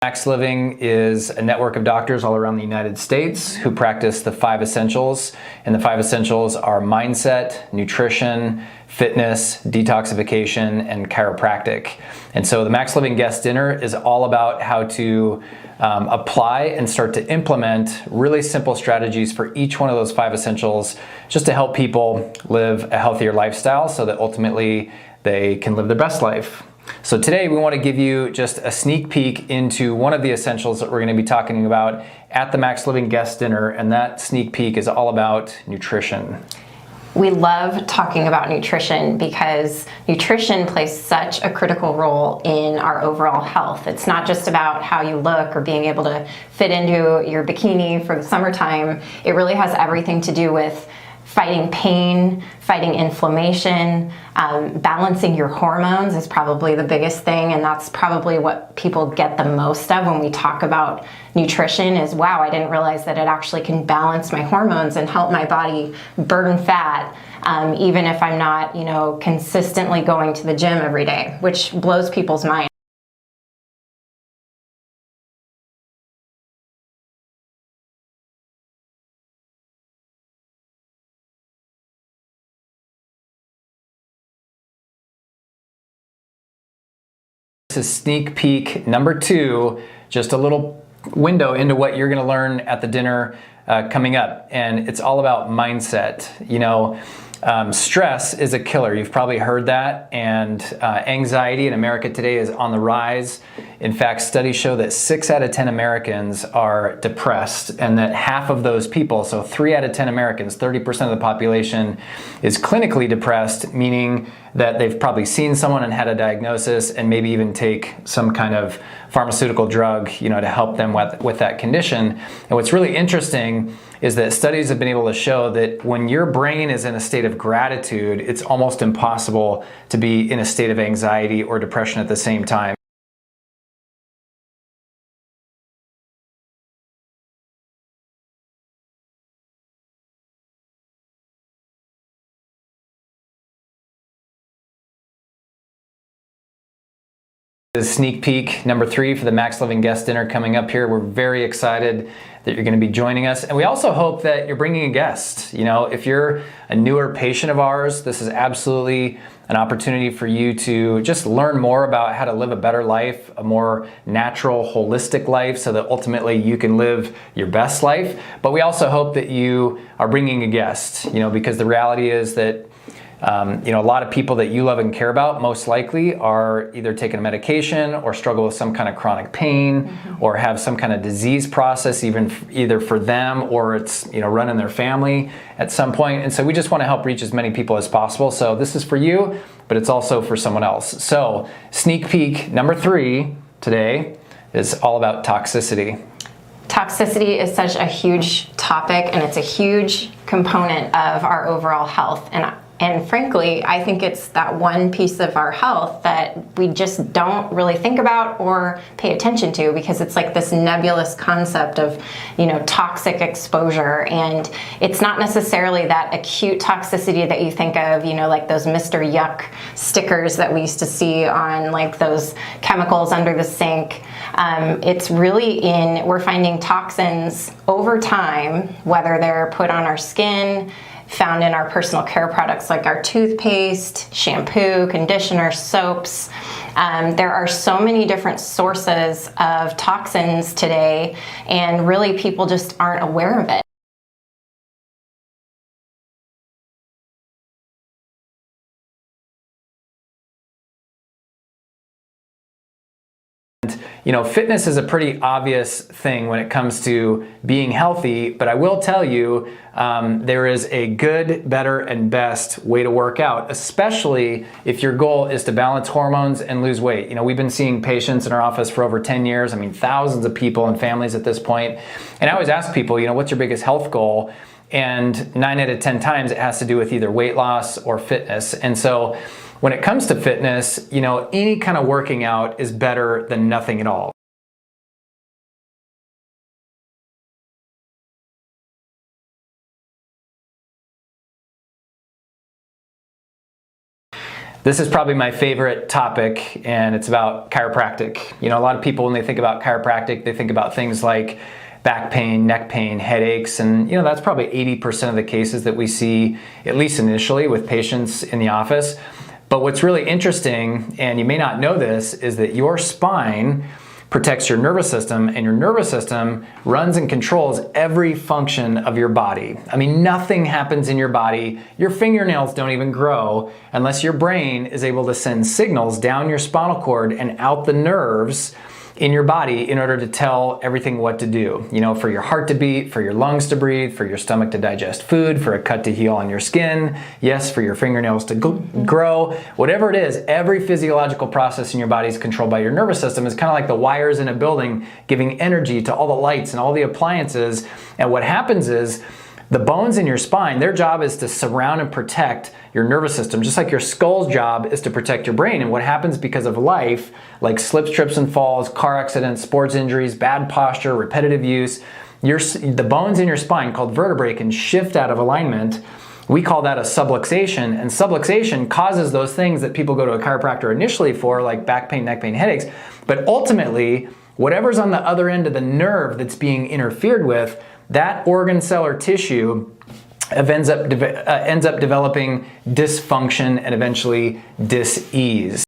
Max Living is a network of doctors all around the United States who practice the 5 essentials. And the 5 essentials are mindset, nutrition, fitness, detoxification, and chiropractic. And so the Max Living Guest Dinner is all about how to apply and start to implement really simple strategies for each one of those 5 essentials just to help people live a healthier lifestyle so that ultimately they can live their best life. So today we want to give you just a sneak peek into one of the essentials that we're going to be talking about at the Max Living Guest Dinner, and that sneak peek is all about nutrition. We love talking about nutrition because nutrition plays such a critical role in our overall health. It's not just about how you look or being able to fit into your bikini for the summertime. It really has everything to do with fighting pain, fighting inflammation, balancing your hormones is probably the biggest thing, and that's probably what people get the most of when we talk about nutrition is, wow, I didn't realize that it actually can balance my hormones and help my body burn fat, even if I'm not, consistently going to the gym every day, which blows people's minds. This is sneak peek number 2, just a little window into what you're going to learn at the dinner coming up. And it's all about mindset. Stress is a killer. You've probably heard that. And anxiety in America today is on the rise. In fact, studies show that 6 out of 10 Americans are depressed, and that half of those people, so 3 out of 10 Americans, 30% of the population, is clinically depressed, meaning that they've probably seen someone and had a diagnosis and maybe even take some kind of pharmaceutical drug, to help them with that condition. And what's really interesting is that studies have been able to show that when your brain is in a state of gratitude, it's almost impossible to be in a state of anxiety or depression at the same time. This is sneak peek number 3 for the Max Living Guest Dinner coming up here. We're very excited that you're going to be joining us, and we also hope that you're bringing a guest. If you're a newer patient of ours, this is absolutely an opportunity for you to just learn more about how to live a better life, a more natural, holistic life, so that ultimately you can live your best life. But we also hope that you are bringing a guest, because the reality is that a lot of people that you love and care about most likely are either taking a medication or struggle with some kind of chronic pain, or have some kind of disease process either for them or it's running their family at some point. And so we just want to help reach as many people as possible. So this is for you, but it's also for someone else. So sneak peek number 3 today is all about toxicity. Toxicity is such a huge topic, and it's a huge component of our overall health. And frankly, I think it's that one piece of our health that we just don't really think about or pay attention to, because it's like this nebulous concept of, toxic exposure. And it's not necessarily that acute toxicity that you think of, like those Mr. Yuck stickers that we used to see on like those chemicals under the sink. It's really we're finding toxins over time, whether they're put on our skin, found in our personal care products like our toothpaste, shampoo, conditioner, soaps. There are so many different sources of toxins today, and really people just aren't aware of it. Fitness is a pretty obvious thing when it comes to being healthy, but I will tell you there is a good, better, and best way to work out, especially if your goal is to balance hormones and lose weight. We've been seeing patients in our office for over 10 years. Thousands of people and families at this point. And I always ask people, what's your biggest health goal? And 9 out of 10 times it has to do with either weight loss or fitness. And so when it comes to fitness, any kind of working out is better than nothing at all. This is probably my favorite topic, and it's about chiropractic. You know, a lot of people, when they think about chiropractic, they think about things like back pain, neck pain, headaches, and you know, that's probably 80% of the cases that we see, at least initially, with patients in the office. But what's really interesting, and you may not know this, is that your spine protects your nervous system, and your nervous system runs and controls every function of your body. I mean, nothing happens in your body. Your fingernails don't even grow unless your brain is able to send signals down your spinal cord and out the nerves in your body in order to tell everything what to do. You know, for your heart to beat, for your lungs to breathe, for your stomach to digest food, for a cut to heal on your skin, yes, for your fingernails to grow, whatever it is, every physiological process in your body is controlled by your nervous system. It's kind of like the wires in a building giving energy to all the lights and all the appliances. And what happens is, the bones in your spine, their job is to surround and protect your nervous system, just like your skull's job is to protect your brain. And what happens because of life, like slips, trips, and falls, car accidents, sports injuries, bad posture, repetitive use, the bones in your spine, called vertebrae, can shift out of alignment. We call that a subluxation, and subluxation causes those things that people go to a chiropractor initially for, like back pain, neck pain, headaches. But ultimately, whatever's on the other end of the nerve that's being interfered with, that organ, cell, or tissue ends up developing dysfunction and eventually dis-ease.